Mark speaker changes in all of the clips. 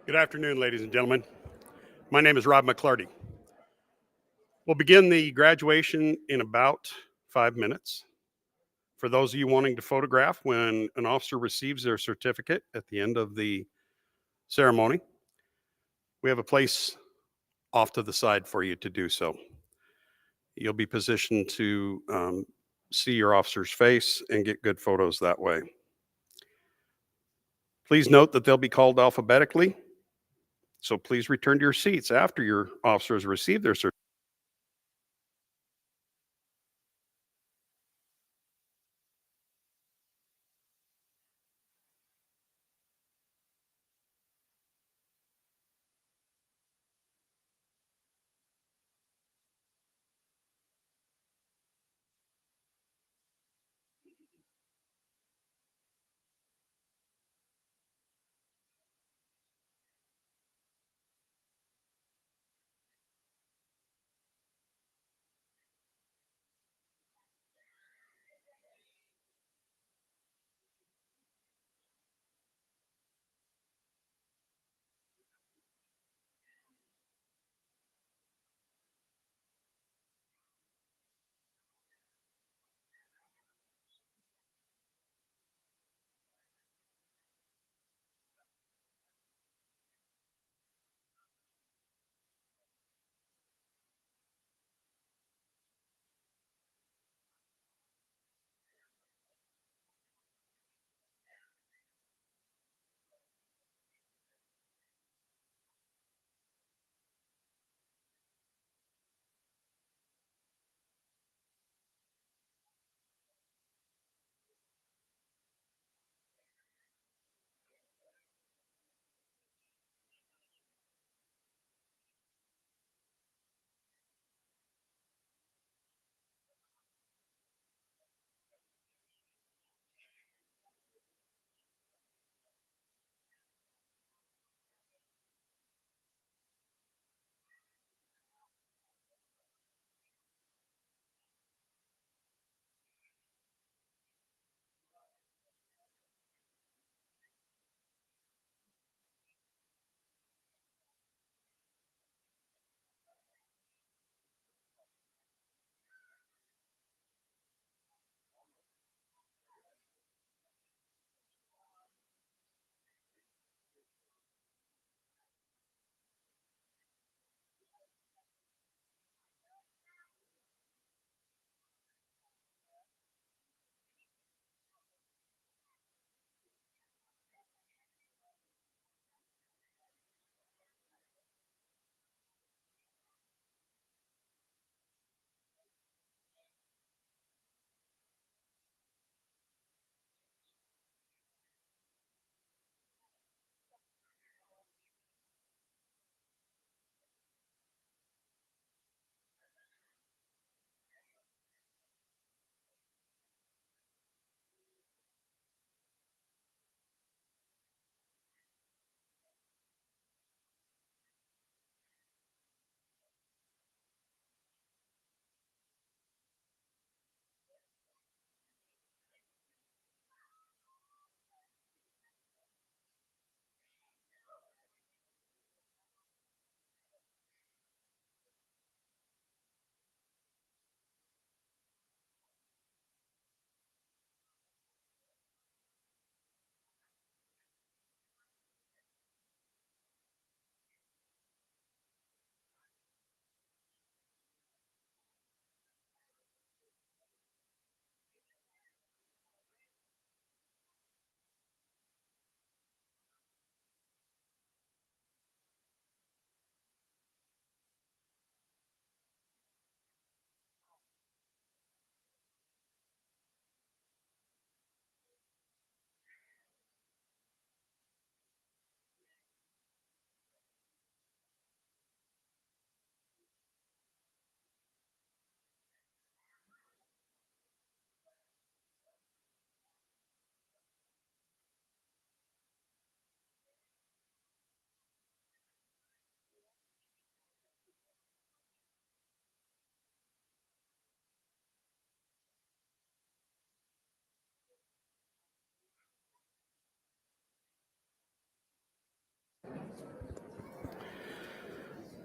Speaker 1: Good afternoon, ladies and gentlemen. My name is Rob McClarty. We'll begin the graduation in about 5 minutes. For those of you wanting to photograph when an officer receives their certificate at the end of the ceremony, we have a place off to the side for you to do so. You'll be positioned to see your officer's face and get good photos that way. Please note that they'll be called alphabetically, so please return to your seats after your officers receive their certificate.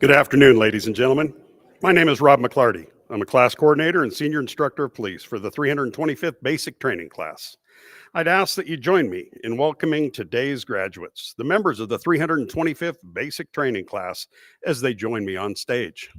Speaker 1: Good afternoon, ladies and gentlemen. My name is Rob McClarty. I'm a class coordinator and senior instructor of police for the 325th Basic Training Class. I'd ask that you join me in welcoming today's graduates, the members of the 325th Basic Training Class, as they join me on stage.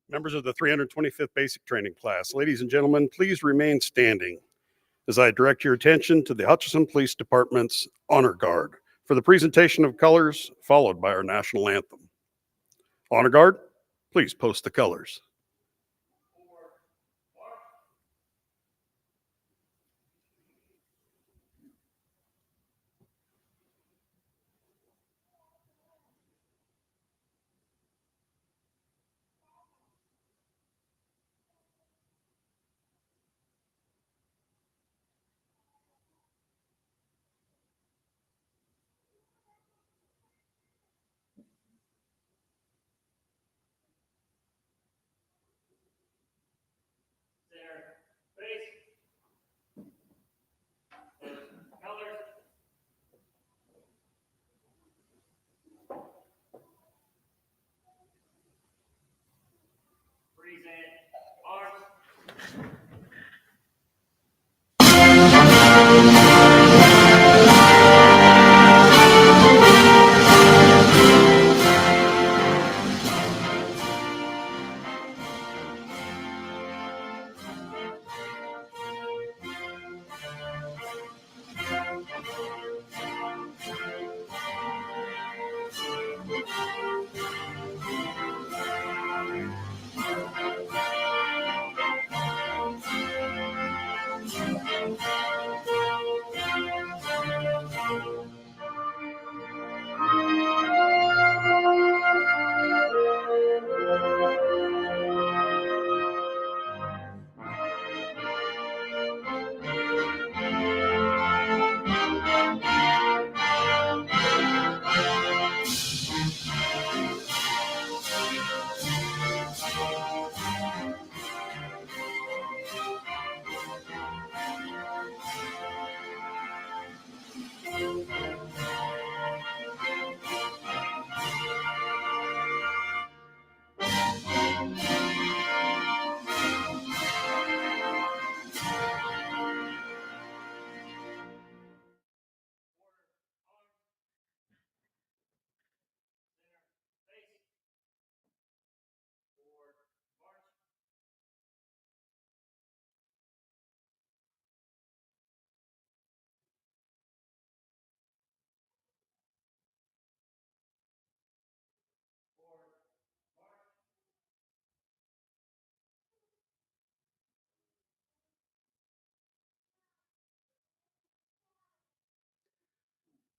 Speaker 1: Members of the 325th Basic Training Class, ladies and gentlemen, please remain standing as I direct your attention to the Hutchinson Police Department's Honor Guard for the presentation of colors, followed by our national anthem. Honor Guard, please post the colors.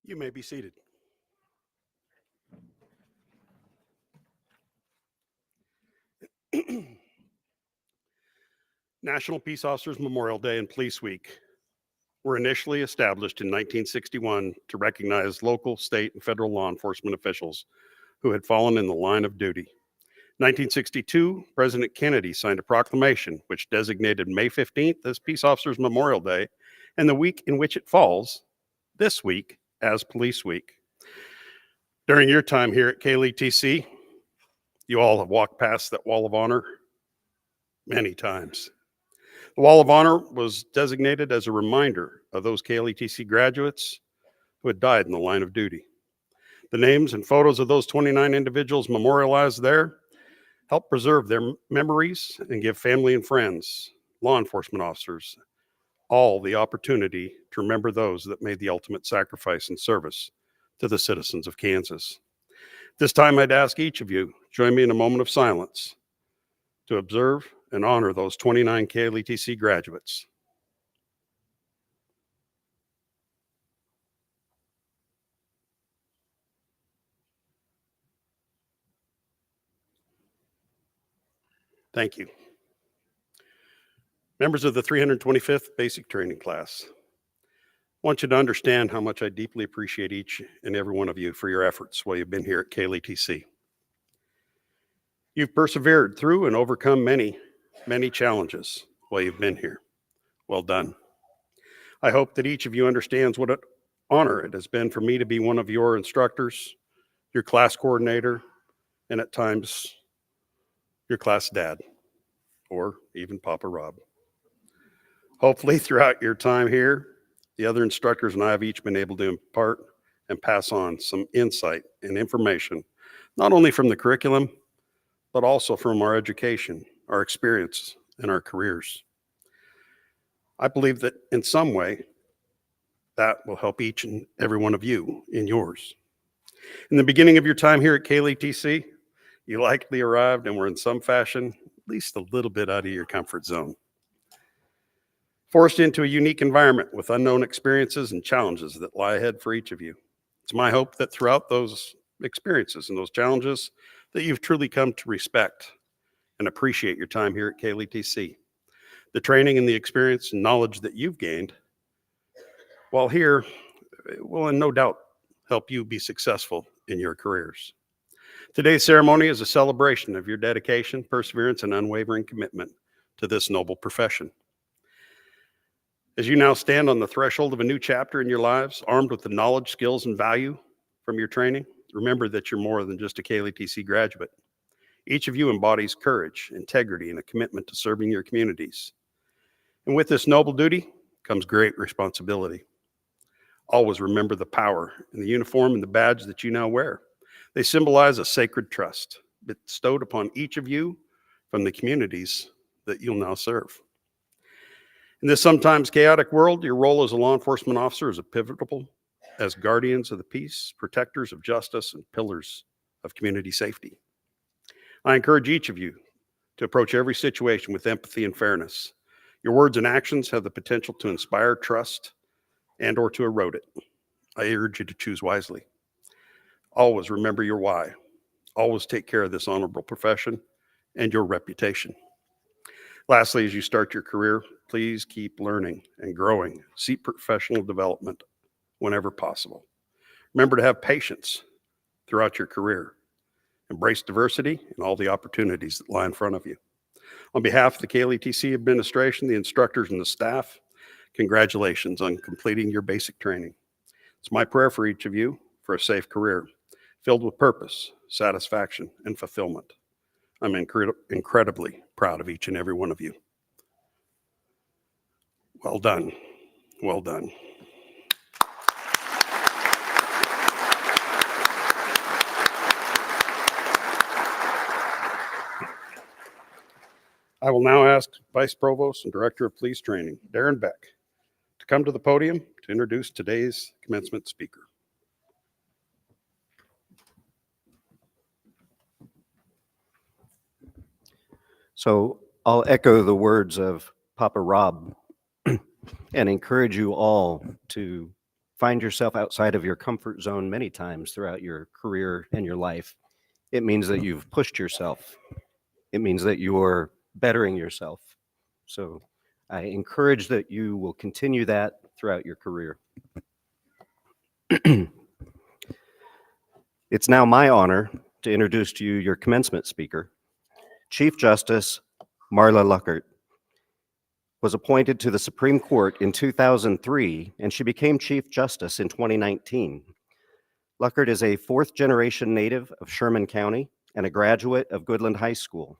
Speaker 1: You may be seated. National Peace Officers Memorial Day and Police Week were initially established in 1961 to recognize local, state, and federal law enforcement officials who had fallen in the line of duty. 1962, President Kennedy signed a proclamation which designated May 15th as Peace Officers Memorial Day and the week in which it falls, this week, as Police Week. During your time here at KLETC, you all have walked past that Wall of Honor many times. The Wall of Honor was designated as a reminder of those KLETC graduates who had died in the line of duty. The names and photos of those 29 individuals memorialized there help preserve their memories and give family and friends, law enforcement officers, all the opportunity to remember those that made the ultimate sacrifice in service to the citizens of Kansas. This time I'd ask each of you, join me in a moment of silence to observe and honor those 29 KLETC graduates. Thank you. Members of the 325th Basic Training Class, I want you to understand how much I deeply appreciate each and every one of you for your efforts while you've been here at KLETC. You've persevered through and overcome many, many challenges while you've been here. Well done. I hope that each of you understands what an honor it has been for me to be one of your instructors, your class coordinator, and at times your class dad, or even Papa Rob. Hopefully throughout your time here, the other instructors and I have each been able to impart and pass on some insight and information, not only from the curriculum, but also from our education, our experience, and our careers. I believe that in some way, that will help each and every one of you in yours. In the beginning of your time here at KLETC, you likely arrived and were in some fashion, at least a little bit out of your comfort zone. Forced into a unique environment with unknown experiences and challenges that lie ahead for each of you. It's my hope that throughout those experiences and those challenges that you've truly come to respect and appreciate your time here at KLETC. The training and the experience and knowledge that you've gained while here will no doubt help you be successful in your careers. Today's ceremony is a celebration of your dedication, perseverance, and unwavering commitment to this noble profession. As you now stand on the threshold of a new chapter in your lives, armed with the knowledge, skills, and value from your training, remember that you're more than just a KLETC graduate. Each of you embodies courage, integrity, and a commitment to serving your communities. And with this noble duty comes great responsibility. Always remember the power in the uniform and the badge that you now wear. They symbolize a sacred trust bestowed upon each of you from the communities that you'll now serve. In this sometimes chaotic world, your role as a law enforcement officer is pivotal as guardians of the peace, protectors of justice, and pillars of community safety. I encourage each of you to approach every situation with empathy and fairness. Your words and actions have the potential to inspire trust and or to erode it. I urge you to choose wisely. Always remember your why. Always take care of this honorable profession and your reputation. Lastly, as you start your career, please keep learning and growing. Seek professional development whenever possible. Remember to have patience throughout your career. Embrace diversity and all the opportunities that lie in front of you. On behalf of the KLETC administration, the instructors, and the staff, congratulations on completing your basic training. It's my prayer for each of you for a safe career filled with purpose, satisfaction, and fulfillment. I'm incredibly proud of each and every one of you. Well done. Well done. I will now ask Vice Provost and Director of Police Training, Darren Beck, to come to the podium to introduce today's commencement speaker.
Speaker 2: So I'll echo the words of Papa Rob and encourage you all to find yourself outside of your comfort zone many times throughout your career and your life. It means that you've pushed yourself. It means that you're bettering yourself. So I encourage that you will continue that throughout your career. It's now my honor to introduce to you your commencement speaker. Chief Justice Marla Luckert was appointed to the Supreme Court in 2003, and she became Chief Justice in 2019. Luckert is a fourth-generation native of Sherman County and a graduate of Goodland High School.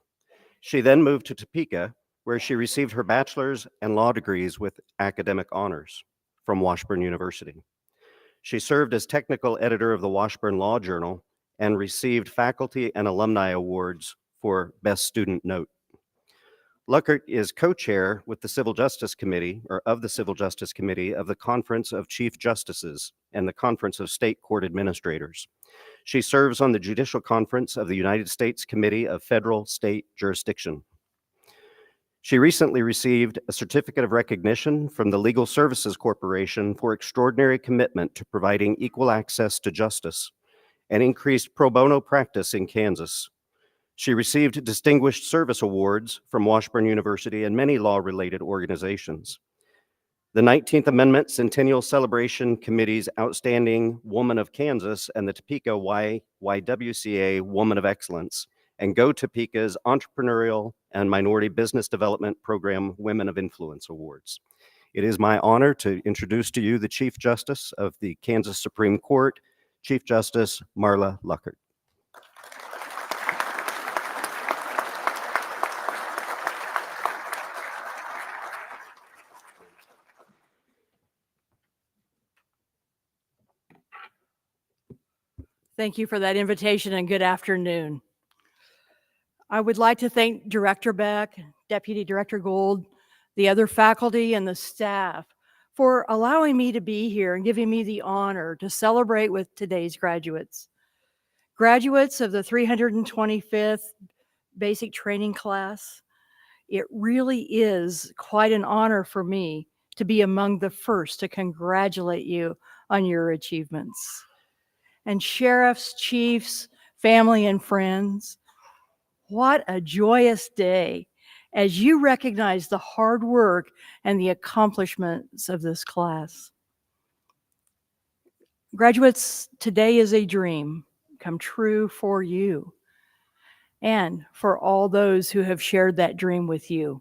Speaker 2: She then moved to Topeka, where she received her bachelor's and law degrees with academic honors from Washburn University. She served as technical editor of the Washburn Law Journal and received faculty and alumni awards for Best Student Note. Luckert is co-chair with the Civil Justice Committee, or of the Civil Justice Committee of the Conference of Chief Justices and the Conference of State Court Administrators. She serves on the Judicial Conference of the United States Committee of Federal State Jurisdiction. She recently received a certificate of recognition from the Legal Services Corporation for extraordinary commitment to providing equal access to justice and increased pro bono practice in Kansas. She received distinguished service awards from Washburn University and many law-related organizations. The 19th Amendment Centennial Celebration Committee's Outstanding Woman of Kansas and the Topeka YWCA Woman of Excellence, and Go Topeka's Entrepreneurial and Minority Business Development Program Women of Influence Awards. It is my honor to introduce to you the Chief Justice of the Kansas Supreme Court, Chief Justice Marla Luckert.
Speaker 3: Thank you for that invitation and good afternoon. I would like to thank Director Beck, Deputy Director Gould, the other faculty and the staff for allowing me to be here and giving me the honor to celebrate with today's graduates. Graduates of the 325th Basic Training Class, it really is quite an honor for me to be among the first to congratulate you on your achievements. And sheriffs, chiefs, family, and friends, what a joyous day as you recognize the hard work and the accomplishments of this class. Graduates, today is a dream come true for you and for all those who have shared that dream with you.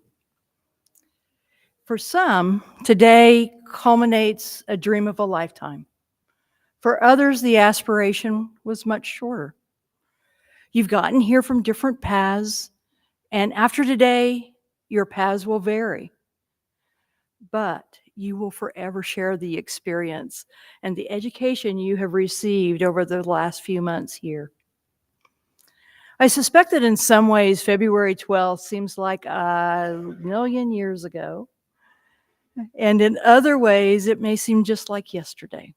Speaker 3: For some, today culminates a dream of a lifetime. For others, the aspiration was much shorter. You've gotten here from different paths, and after today, your paths will vary. But you will forever share the experience and the education you have received over the last few months here. I suspect that in some ways, February 12th seems like a million years ago, and in other ways, it may seem just like yesterday.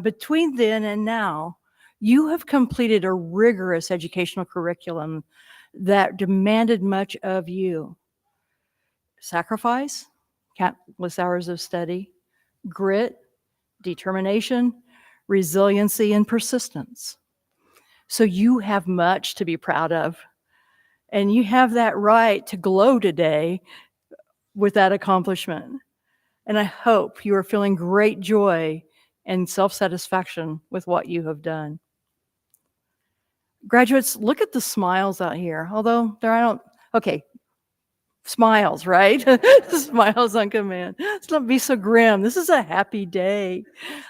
Speaker 3: Between then and now, you have completed a rigorous educational curriculum that demanded much of you. Sacrifice, countless hours of study, grit, determination, resiliency, and persistence. So you have much to be proud of. And you have that right to glow today with that accomplishment. And I hope you are feeling great joy and self-satisfaction with what you have done. Graduates, look at the smiles out here. Although smiles, right? Smiles on command. Let's not be so grim. This is a happy day.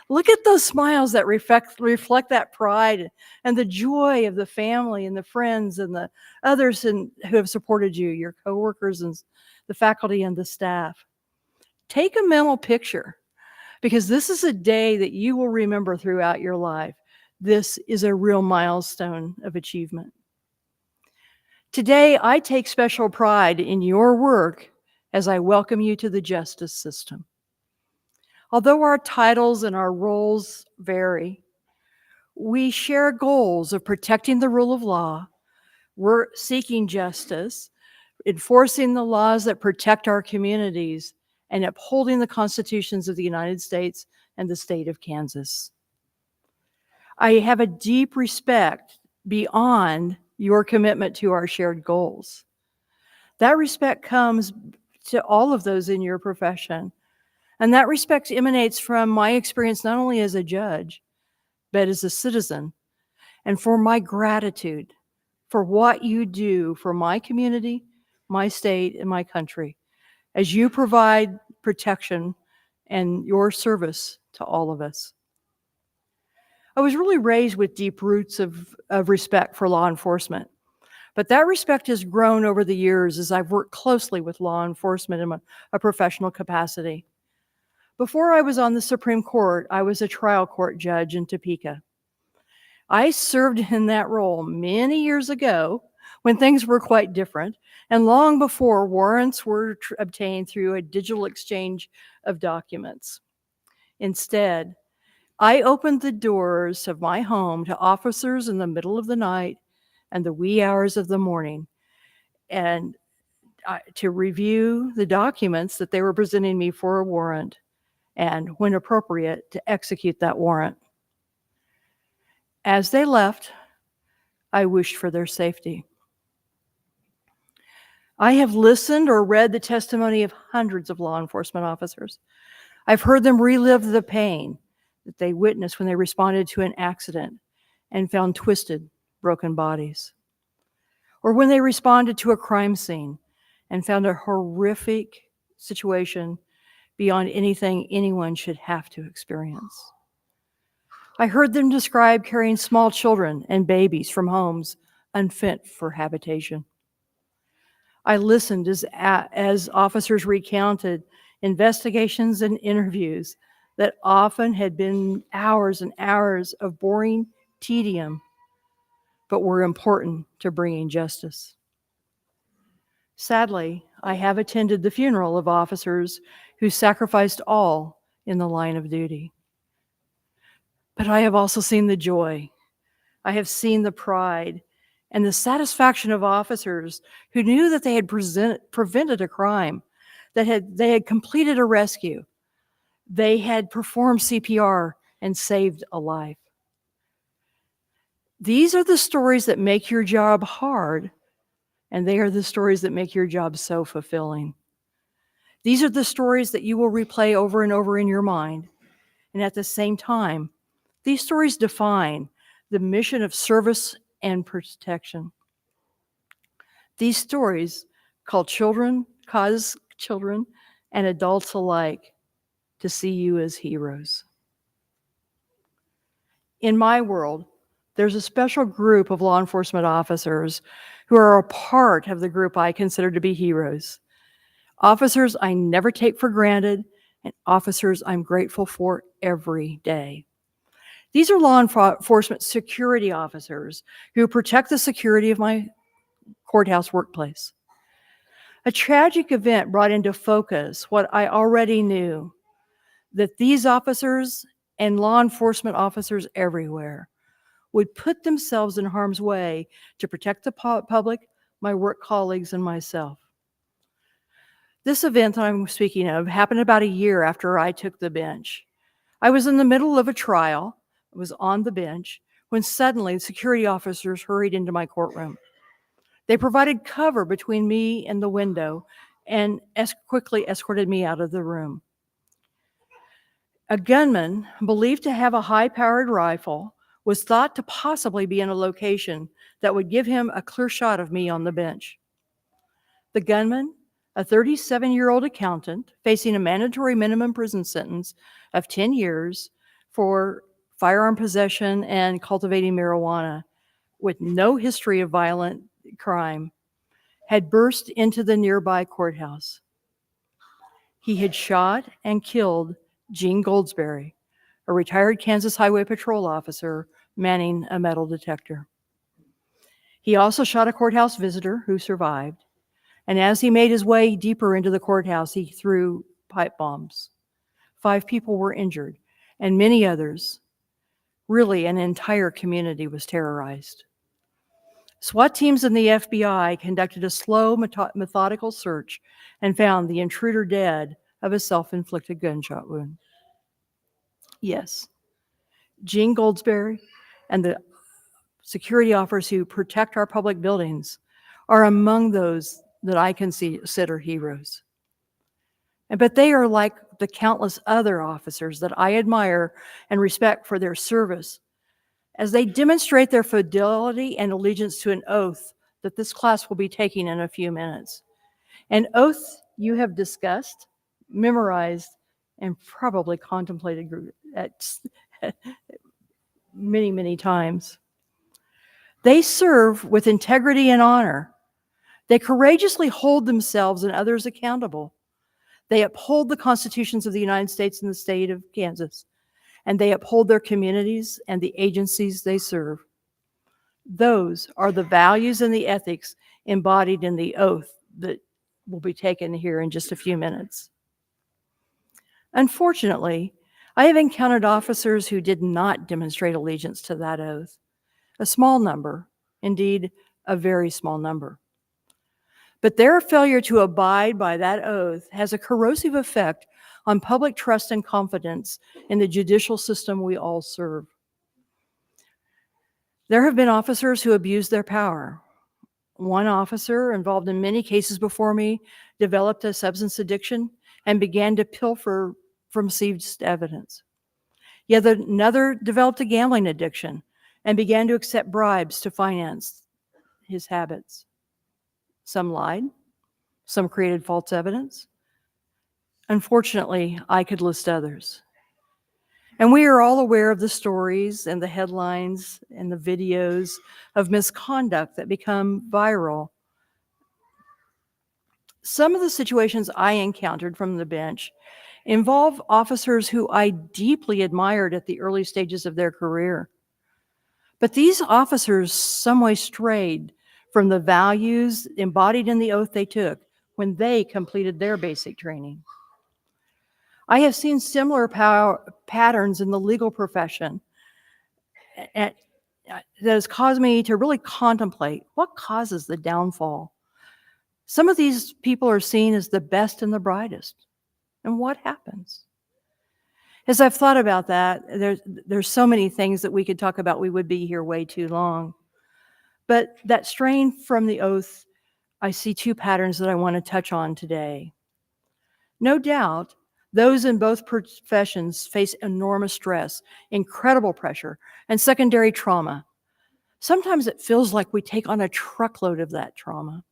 Speaker 3: Look at those smiles that reflect that pride and the joy of the family and the friends and the others who have supported you, your coworkers and the faculty and the staff. Take a mental picture, because this is a day that you will remember throughout your life. This is a real milestone of achievement. Today, I take special pride in your work as I welcome you to the justice system. Although our titles and our roles vary, we share goals of protecting the rule of law, we're seeking justice, enforcing the laws that protect our communities, and upholding the constitutions of the United States and the state of Kansas. I have a deep respect beyond your commitment to our shared goals. That respect comes to all of those in your profession, And that respect emanates from my experience not only as a judge, but as a citizen, and for my gratitude for what you do for my community, my state, and my country, as you provide protection and your service to all of us. I was really raised with deep roots of respect for law enforcement, but that respect has grown over the years as I've worked closely with law enforcement in a professional capacity. Before I was on the Supreme Court, I was a trial court judge in Topeka. I served in that role many years ago when things were quite different, and long before warrants were obtained through a digital exchange of documents. Instead, I opened the doors of my home to officers in the middle of the night and the wee hours of the morning, and to review the documents that they were presenting me for a warrant, and when appropriate, to execute that warrant. As they left, I wished for their safety. I have listened or read the testimony of hundreds of law enforcement officers. I've heard them relive the pain that they witnessed when they responded to an accident and found twisted, broken bodies, or when they responded to a crime scene and found a horrific situation beyond anything anyone should have to experience. I heard them describe carrying small children and babies from homes unfit for habitation. I listened as officers recounted investigations and interviews that often had been hours and hours of boring tedium, but were important to bringing justice. Sadly, I have attended the funeral of officers who sacrificed all in the line of duty. But I have also seen the joy. I have seen the pride and the satisfaction of officers who knew that they had prevented a crime, that they had completed a rescue, they had performed CPR and saved a life. These are the stories that make your job hard, and they are the stories that make your job so fulfilling. These are the stories that you will replay over and over in your mind. And at the same time, these stories define the mission of service and protection. These stories cause children and adults alike to see you as heroes. In my world, there's a special group of law enforcement officers who are a part of the group I consider to be heroes. Officers I never take for granted, and officers I'm grateful for every day. These are law enforcement security officers who protect the security of my courthouse workplace. A tragic event brought into focus what I already knew, that these officers and law enforcement officers everywhere would put themselves in harm's way to protect the public, my work colleagues, and myself. This event that I'm speaking of happened about a year after I took the bench. I was in the middle of a trial, I was on the bench, when suddenly security officers hurried into my courtroom. They provided cover between me and the window and quickly escorted me out of the room. A gunman, believed to have a high-powered rifle, was thought to possibly be in a location that would give him a clear shot of me on the bench. The gunman, a 37-year-old accountant facing a mandatory minimum prison sentence of 10 years for firearm possession and cultivating marijuana, with no history of violent crime, had burst into the nearby courthouse. He had shot and killed Gene Goldsberry, a retired Kansas Highway Patrol officer manning a metal detector. He also shot a courthouse visitor who survived, and as he made his way deeper into the courthouse, he threw pipe bombs. 5 people were injured, and many others. Really, an entire community was terrorized. SWAT teams and the FBI conducted a slow, methodical search and found the intruder dead of a self-inflicted gunshot wound. Yes, Gene Goldsberry and the security officers who protect our public buildings are among those that I consider heroes. But they are like the countless other officers that I admire and respect for their service as they demonstrate their fidelity and allegiance to an oath that this class will be taking in a few minutes. An oath you have discussed, memorized, and probably contemplated at many, many times. They serve with integrity and honor. They courageously hold themselves and others accountable. They uphold the constitutions of the United States and the state of Kansas, and they uphold their communities and the agencies they serve. Those are the values and the ethics embodied in the oath that will be taken here in just a few minutes. Unfortunately, I have encountered officers who did not demonstrate allegiance to that oath. A small number, indeed, a very small number. But their failure to abide by that oath has a corrosive effect on public trust and confidence in the judicial system we all serve. There have been officers who abused their power. One officer, involved in many cases before me, developed a substance addiction and began to pilfer from seized evidence. Yet another developed a gambling addiction and began to accept bribes to finance his habits. Some lied, some created false evidence. Unfortunately, I could list others. And we are all aware of the stories and the headlines and the videos of misconduct that become viral. Some of the situations I encountered from the bench involve officers who I deeply admired at the early stages of their career. But these officers some way strayed from the values embodied in the oath they took when they completed their basic training. I have seen similar patterns in the legal profession that has caused me to really contemplate what causes the downfall. Some of these people are seen as the best and the brightest. And what happens? As I've thought about that, there's so many things that we could talk about. We would be here way too long. But that strain from the oath, I see two patterns that I want to touch on today. No doubt, those in both professions face enormous stress, incredible pressure, and secondary trauma. Sometimes it feels like we take on a truckload of that trauma.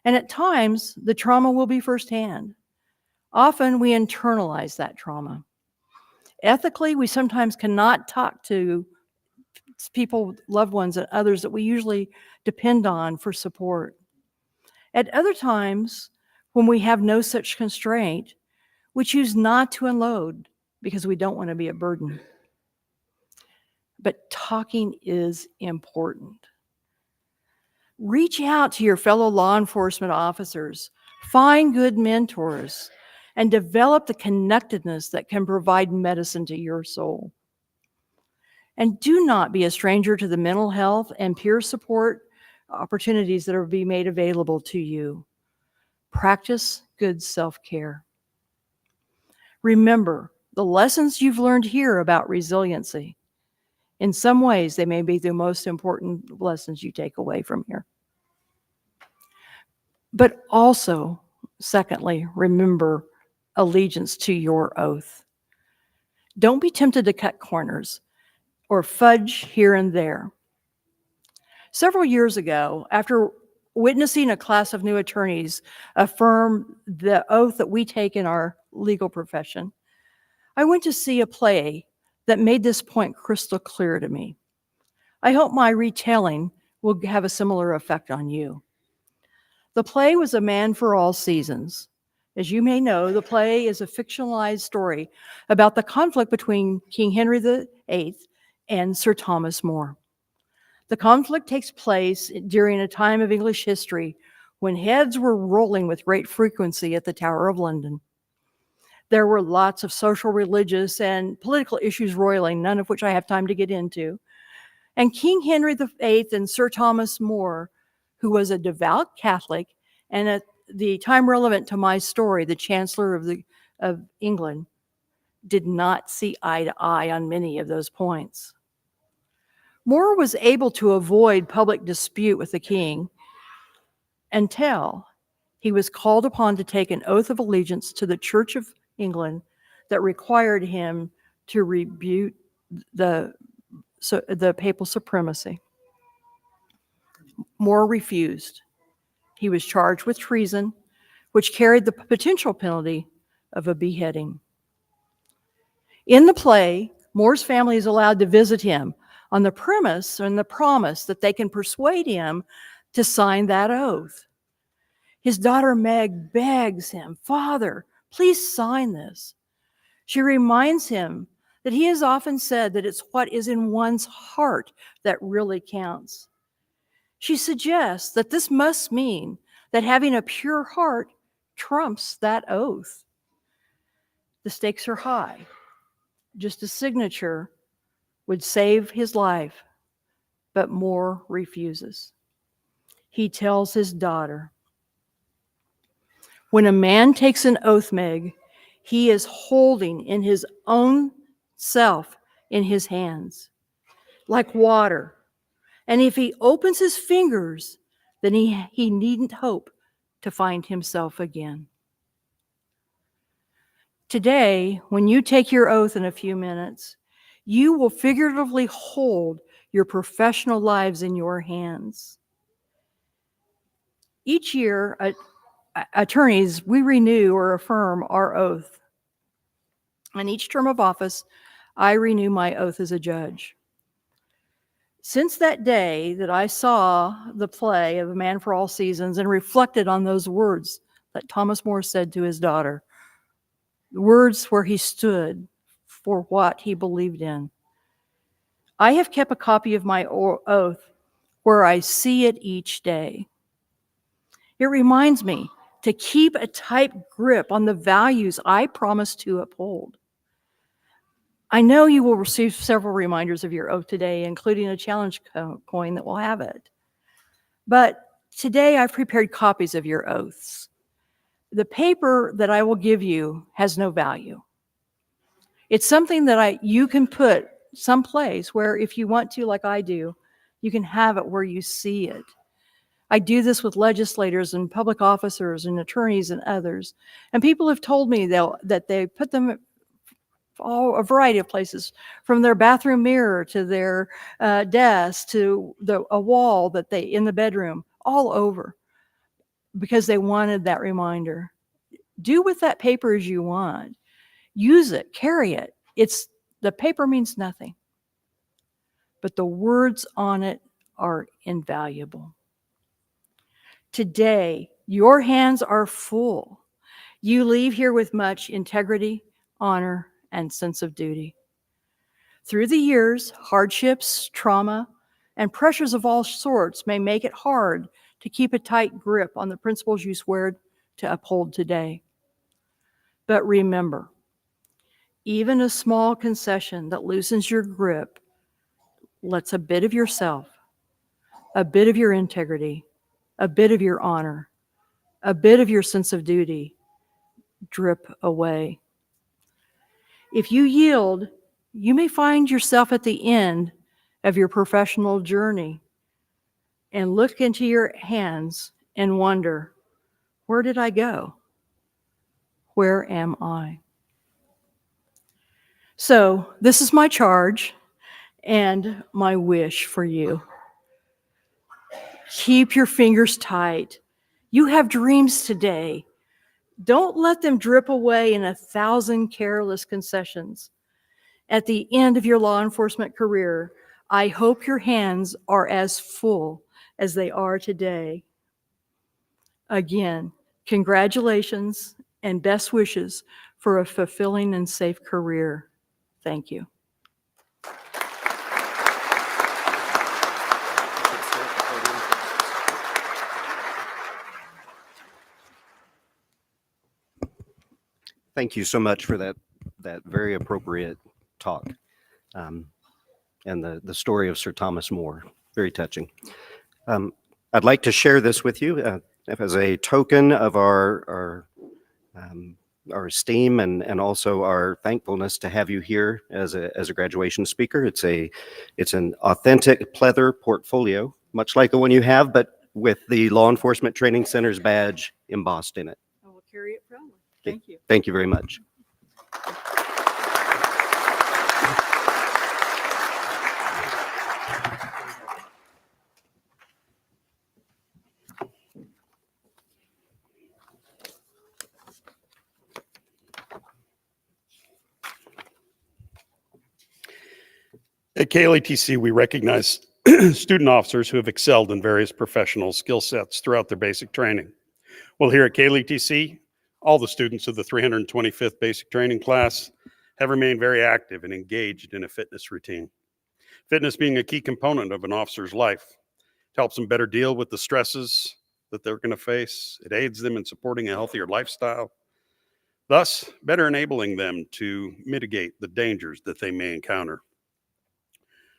Speaker 3: And at times, the trauma will be firsthand. Often, we internalize that trauma. Ethically, we sometimes cannot talk to people, loved ones, and others that we usually depend on for support. At other times, when we have no such constraint, we choose not to unload because we don't want to be a burden. But talking is important. Reach out to your fellow law enforcement officers, find good mentors, and develop the connectedness that can provide medicine to your soul. And do not be a stranger to the mental health and peer support opportunities that are being made available to you. Practice good self-care. Remember the lessons you've learned here about resiliency. In some ways, they may be the most important lessons you take away from here. But also, secondly, remember allegiance to your oath. Don't be tempted to cut corners or fudge here and there. Several years ago, after witnessing a class of new attorneys affirm the oath that we take in our legal profession, I went to see a play that made this point crystal clear to me. I hope my retelling will have a similar effect on you. The play was A Man for All Seasons. As you may know, the play is a fictionalized story about the conflict between King Henry VIII and Sir Thomas More. The conflict takes place during a time of English history when heads were rolling with great frequency at the Tower of London. There were lots of social, religious, and political issues roiling, none of which I have time to get into. And King Henry VIII and Sir Thomas More, who was a devout Catholic and at the time relevant to my story, the Chancellor of England, did not see eye to eye on many of those points. More was able to avoid public dispute with the king until he was called upon to take an oath of allegiance to the Church of England, that required him to rebuke the papal supremacy. More refused. He was charged with treason, which carried the potential penalty of a beheading. In the play, More's family is allowed to visit him on the premise and the promise that they can persuade him to sign that oath. His daughter Meg begs him, "Father, please sign this." She reminds him that he has often said that it's what is in one's heart that really counts. She suggests that this must mean that having a pure heart trumps that oath. The stakes are high. Just a signature would save his life, but Moore refuses. He tells his daughter, "When a man takes an oath, Meg, he is holding in his own self in his hands, like water. And if he opens his fingers, then he needn't hope to find himself again." Today, when you take your oath in a few minutes, you will figuratively hold your professional lives in your hands. Each year, attorneys, we renew or affirm our oath. And each term of office, I renew my oath as a judge. Since that day that I saw the play of A Man for All Seasons and reflected on those words that Thomas More said to his daughter, the words where he stood for what he believed in, I have kept a copy of my oath where I see it each day. It reminds me to keep a tight grip on the values I promise to uphold. I know you will receive several reminders of your oath today, including a challenge coin that will have it. But today I've prepared copies of your oaths. The paper that I will give you has no value. It's something that you can put someplace where, if you want to, like I do, you can have it where you see it. I do this with legislators and public officers and attorneys and others. And people have told me that they put them a variety of places, from their bathroom mirror to their desk to a wall that in the bedroom, all over, because they wanted that reminder. Do with that paper as you want. Use it, carry it. The paper means nothing, but the words on it are invaluable. Today, your hands are full. You leave here with much integrity, honor, and sense of duty. Through the years, hardships, trauma, and pressures of all sorts may make it hard to keep a tight grip on the principles you swear to uphold today. But remember, even a small concession that loosens your grip lets a bit of yourself, a bit of your integrity, a bit of your honor, a bit of your sense of duty drip away. If you yield, you may find yourself at the end of your professional journey and look into your hands and wonder, where did I go? Where am I? So this is my charge and my wish for you. Keep your fingers tight. You have dreams today. Don't let them drip away in 1,000 careless concessions. At the end of your law enforcement career, I hope your hands are as full as they are today. Again, congratulations and best wishes for a fulfilling and safe career. Thank you.
Speaker 2: Thank you so much for that very appropriate talk, and the story of Sir Thomas More. Very touching. I'd like to share this with you as a token of our esteem and also our thankfulness to have you here as a graduation speaker. It's an authentic pleather portfolio, much like the one you have, but with the Law Enforcement Training Center's badge embossed in it.
Speaker 3: I will carry it proudly. Thank you.
Speaker 2: Thank you very much.
Speaker 1: At KLETC, we recognize student officers who have excelled in various professional skill sets throughout their basic training. Well, here at KLETC, all the students of the 325th basic training class have remained very active and engaged in a fitness routine. Fitness being a key component of an officer's life. It helps them better deal with the stresses that they're going to face. It aids them in supporting a healthier lifestyle, thus better enabling them to mitigate the dangers that they may encounter.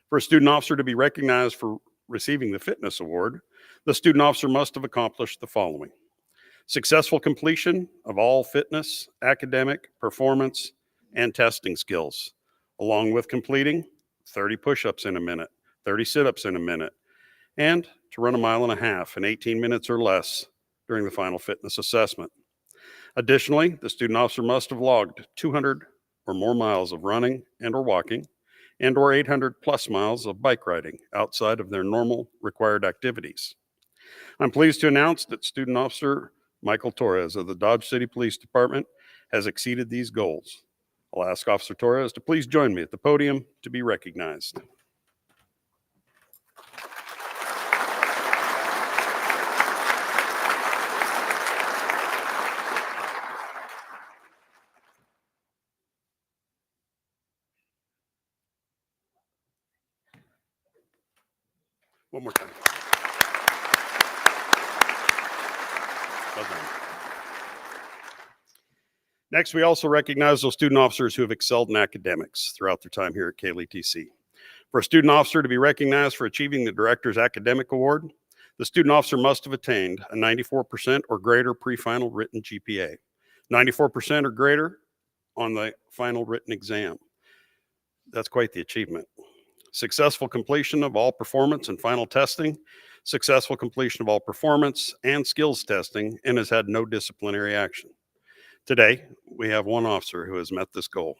Speaker 1: For a student officer to be recognized for receiving the fitness award, the student officer must have accomplished the following: successful completion of all fitness, academic, performance, and testing skills, along with completing 30 push-ups in a minute, 30 sit-ups in a minute, and to run a mile and a half in 18 minutes or less during the final fitness assessment. Additionally, the student officer must have logged 200 or more miles of running and or walking and or 800 plus miles of bike riding outside of their normal required activities. I'm pleased to announce that Student Officer Michael Torres of the Dodge City Police Department has exceeded these goals. I'll ask Officer Torres to please join me at the podium to be recognized. One more time. Well done. Next, we also recognize those student officers who have excelled in academics throughout their time here at KLETC. For a student officer to be recognized for achieving the Director's Academic Award, the student officer must have attained a 94% or greater pre-final written GPA, 94% or greater on the final written exam. That's quite the achievement. Successful completion of all performance and final testing, successful completion of all performance and skills testing, and has had no disciplinary action. Today, we have one officer who has met this goal.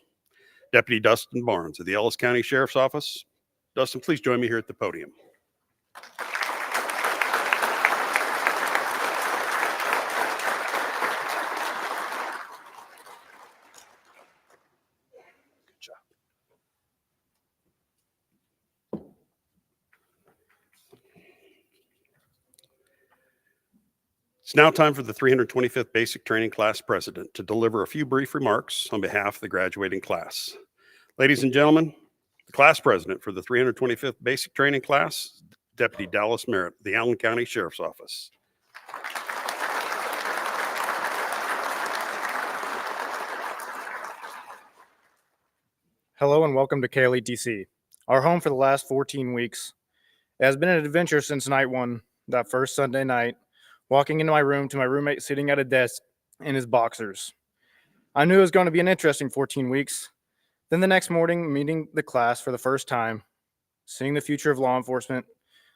Speaker 1: Deputy Dustin Barnes of the Ellis County Sheriff's Office. Dustin, please join me here at the podium. Good job. It's now time for the 325th Basic Training Class President to deliver a few brief remarks on behalf of the graduating class. Ladies and gentlemen, the class president for the 325th Basic Training Class, Deputy Dallas Merritt, the Allen County Sheriff's Office.
Speaker 4: Hello and welcome to KLETC, our home for the last 14 weeks. It has been an adventure since night one, that first Sunday night, walking into my room to my roommate sitting at a desk in his boxers. I knew it was going to be an interesting 14 weeks. Then the next morning, meeting the class for the first time, seeing the future of law enforcement.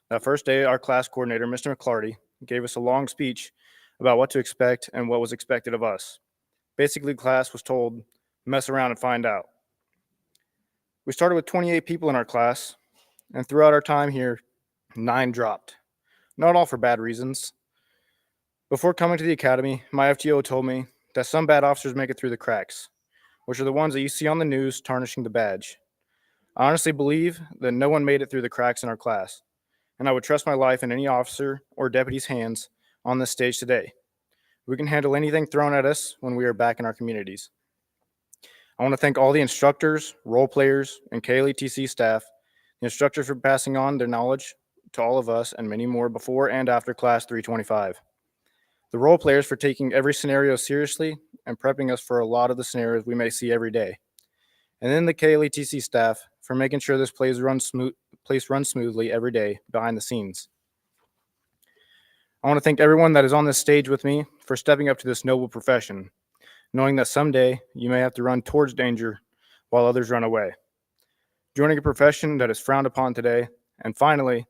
Speaker 4: That first day, our class coordinator, Mr. McClarty, gave us a long speech about what to expect and what was expected of us. Basically, class was told, mess around and find out. We started with 28 people in our class, and throughout our time here, 9 dropped. Not all for bad reasons. Before coming to the academy, my FTO told me that some bad officers make it through the cracks, which are the ones that you see on the news tarnishing the badge. I honestly believe that no one made it through the cracks in our class, and I would trust my life in any officer or deputy's hands on this stage today. We can handle anything thrown at us when we are back in our communities. I want to thank all the instructors, role players, and KLETC staff, the instructors for passing on their knowledge to all of us and many more before and after Class 325. The role players for taking every scenario seriously and prepping us for a lot of the scenarios we may see every day. And then the KLETC staff for making sure this place runs smoothly every day behind the scenes. I want to thank everyone that is on this stage with me for stepping up to this noble profession, knowing that someday you may have to run towards danger while others run away. Joining a profession that is frowned upon today. And finally,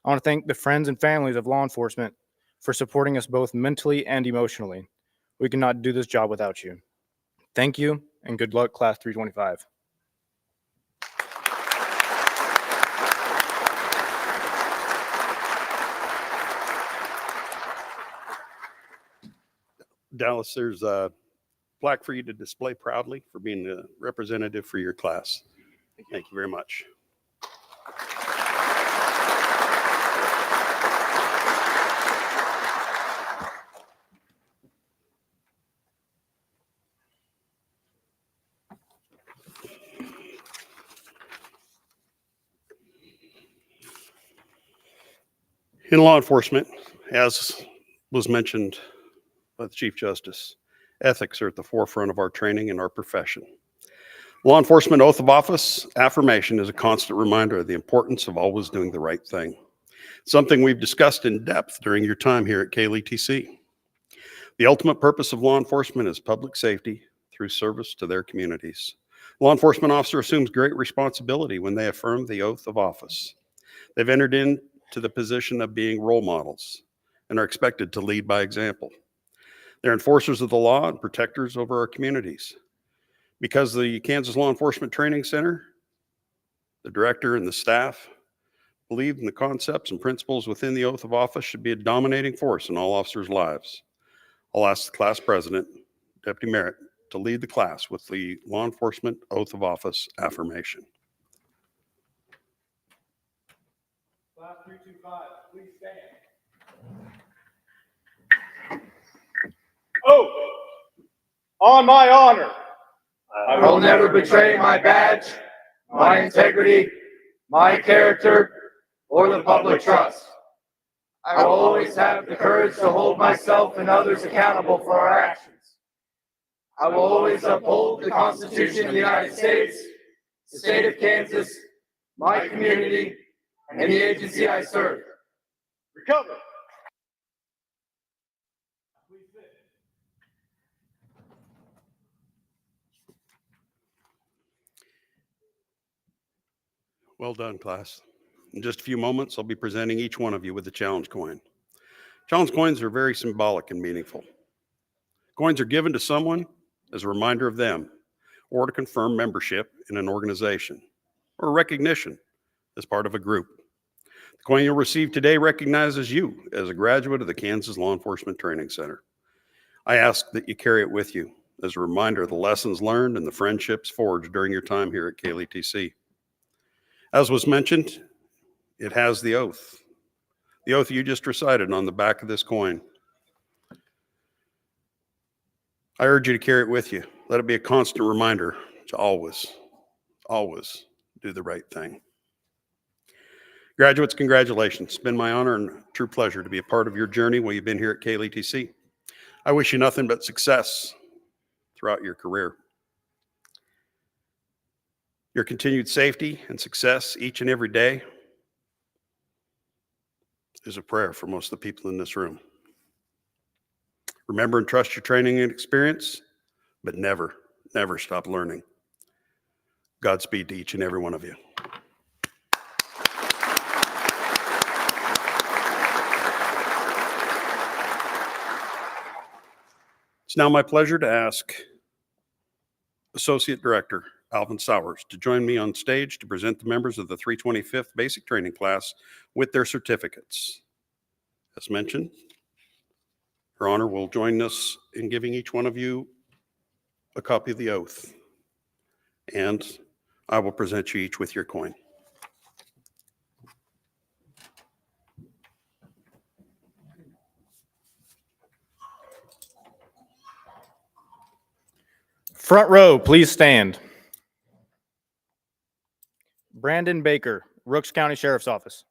Speaker 4: I want to thank the friends and families of law enforcement for supporting us both mentally and emotionally. We cannot do this job without you. Thank you, and good luck, Class 325.
Speaker 1: Dallas, there's a plaque for you to display proudly for being the representative for your class. Thank you very much. In law enforcement, as was mentioned by the Chief Justice, ethics are at the forefront of our training and our profession. Law enforcement oath of office affirmation is a constant reminder of the importance of always doing the right thing, something we've discussed in depth during your time here at KLETC. The ultimate purpose of law enforcement is public safety through service to their communities. Law enforcement officer assumes great responsibility when they affirm the oath of office. They've entered into the position of being role models and are expected to lead by example. They're enforcers of the law and protectors over our communities. Because the Kansas Law Enforcement Training Center, the director and the staff believe in the concepts and principles within the oath of office should be a dominating force in all officers' lives. I'll ask the class president, Deputy Merritt, to lead the class with the law enforcement oath of office affirmation.
Speaker 4: Class 325, please stand. Oath. On my honor,
Speaker 5: I will never betray my badge, my integrity, my character, or the public trust. I will always have the courage to hold myself and others accountable for our actions. I will always uphold the Constitution of the United States, the state of Kansas, my community, and the agency I serve.
Speaker 4: recover.
Speaker 1: Well done, class. In just a few moments, I'll be presenting each one of you with a challenge coin. Challenge coins are very symbolic and meaningful. Coins are given to someone as a reminder of them, or to confirm membership in an organization, or recognition as part of a group. The coin you'll receive today recognizes you as a graduate of the Kansas Law Enforcement Training Center. I ask that you carry it with you as a reminder of the lessons learned and the friendships forged during your time here at KLETC. As was mentioned, it has the oath you just recited on the back of this coin. I urge you to carry it with you. Let it be a constant reminder to always do the right thing. Graduates, congratulations. It's been my honor and true pleasure to be a part of your journey while you've been here at KLETC. I wish you nothing but success throughout your career. Your continued safety and success each and every day is a prayer for most of the people in this room. Remember and trust your training and experience, but never stop learning. Godspeed to each and every one of you. It's now my pleasure to ask Associate Director Alvin Sowers to join me on stage to present the members of the 325th Basic Training Class with their certificates. As mentioned, Her Honor will join us in giving each one of you a copy of the oath, and I will present you each with your coin.
Speaker 4: Front row, please stand. Brandon Baker, Rooks County Sheriff's Office.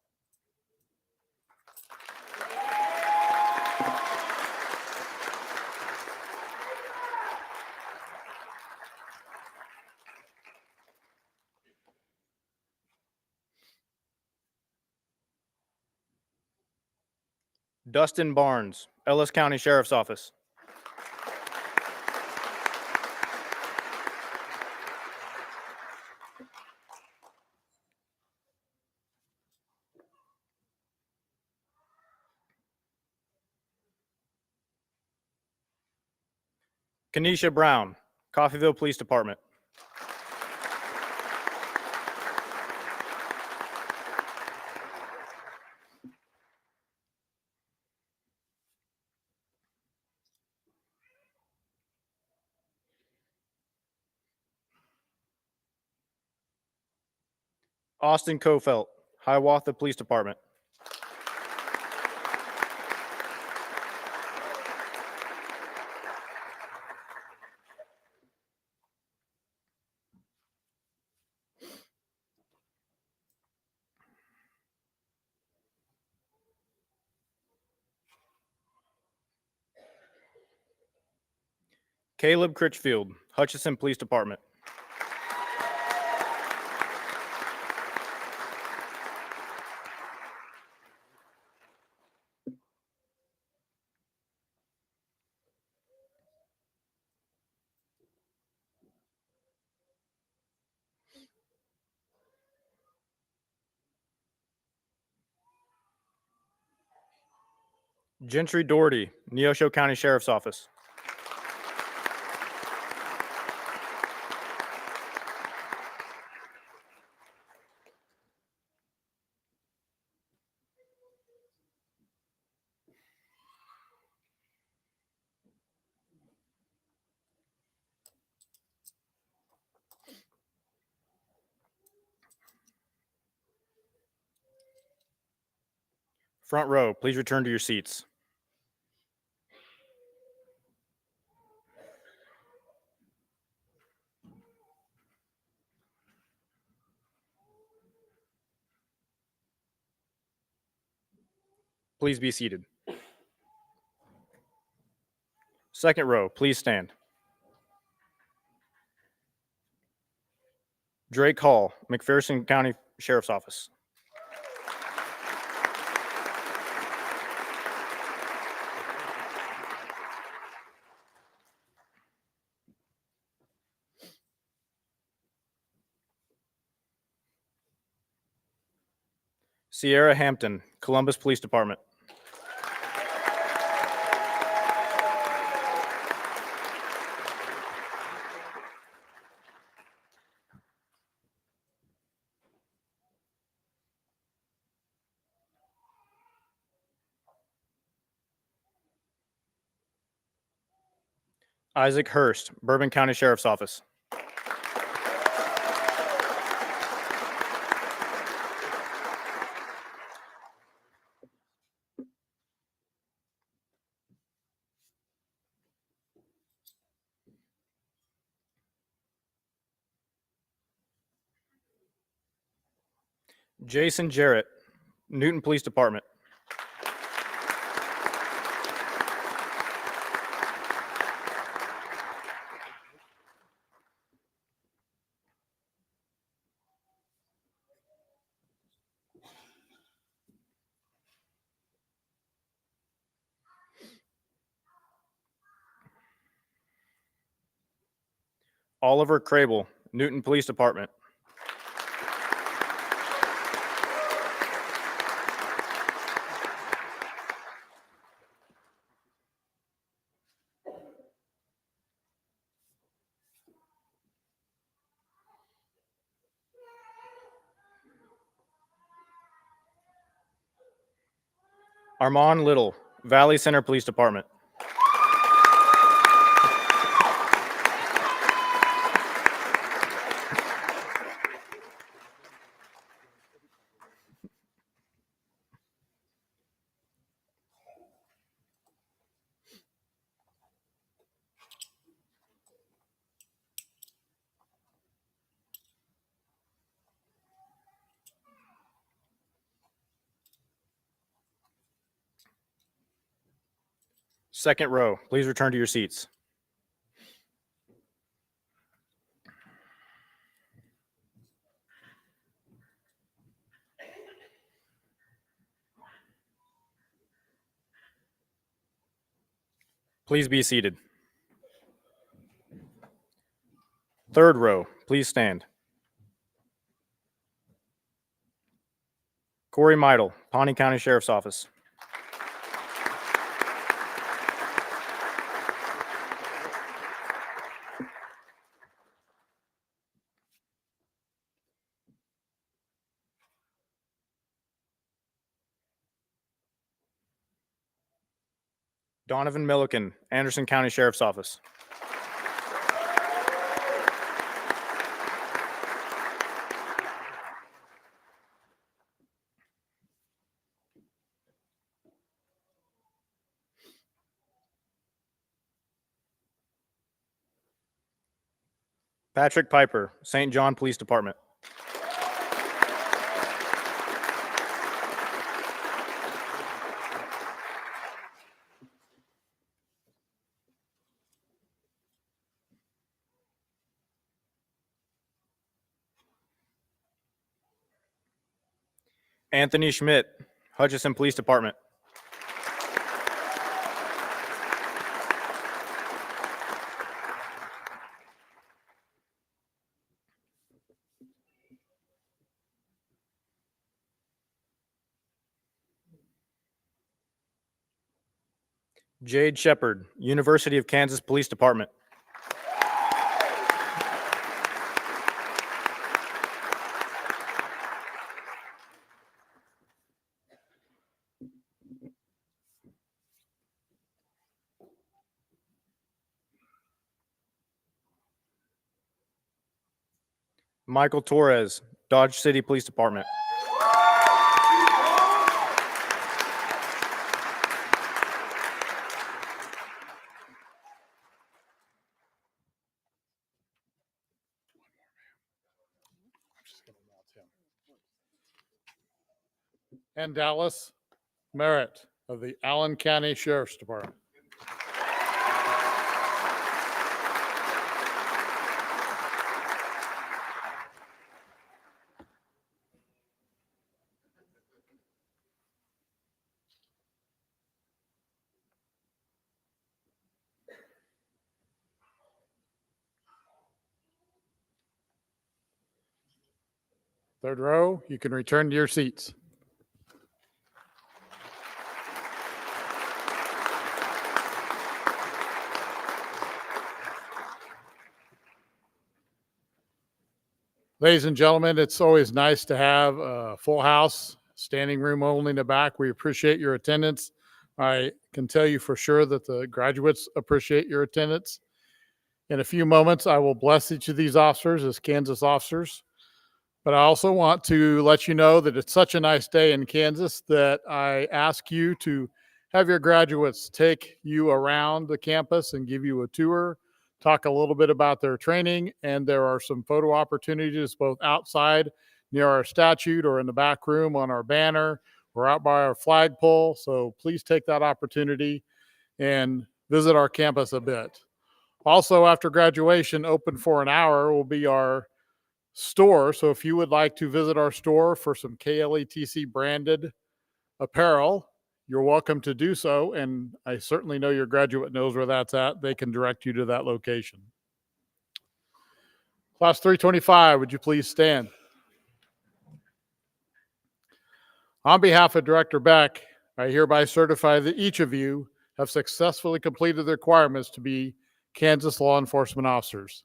Speaker 4: Dustin Barnes, Ellis County Sheriff's Office. Kenesha Brown, Coffeyville Police Department. Austin Kofelt, Hiawatha Police Department. Caleb Critchfield, Hutchinson Police Department. Gentry Doherty, Neosho County Sheriff's Office. Front row, please return to your seats. Please be seated. Second row, please stand. Drake Hall, McPherson County Sheriff's Office. Sierra Hampton, Columbus Police Department. Isaac Hurst, Bourbon County Sheriff's Office. Jason Jarrett, Newton Police Department. Oliver Crable, Newton Police Department. Armand Little, Valley Center Police Department. Second row, please return to your seats. Please be seated. Third row, please stand. Corey Meidel, Pawnee County Sheriff's Office. Donovan Milliken, Anderson County Sheriff's Office. Patrick Piper, St. John Police Department. Anthony Schmidt, Hutchinson Police Department. Jade Shepard, University of Kansas Police Department. Michael Torres, Dodge City Police Department.
Speaker 6: And Dallas Merritt of the Allen County Sheriff's Department. Third row, you can return to your seats. Ladies and gentlemen, it's always nice to have a full house, standing room only in the back. We appreciate your attendance. I can tell you for sure that the graduates appreciate your attendance. In a few moments, I will bless each of these officers as Kansas officers. But I also want to let you know that it's such a nice day in Kansas that I ask you to have your graduates take you around the campus and give you a tour, talk a little bit about their training, and there are some photo opportunities both outside near our statue or in the back room on our banner or out by our flagpole. So please take that opportunity and visit our campus a bit. Also, after graduation, open for an hour will be our store. So if you would like to visit our store for some KLETC branded apparel, you're welcome to do so. And I certainly know your graduate knows where that's at. They can direct you to that location. Class 325, would you please stand? On behalf of Director Beck, I hereby certify that each of you have successfully completed the requirements to be Kansas law enforcement officers.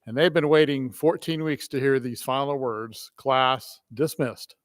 Speaker 6: And they've been waiting 14 weeks to hear these final words. Class dismissed.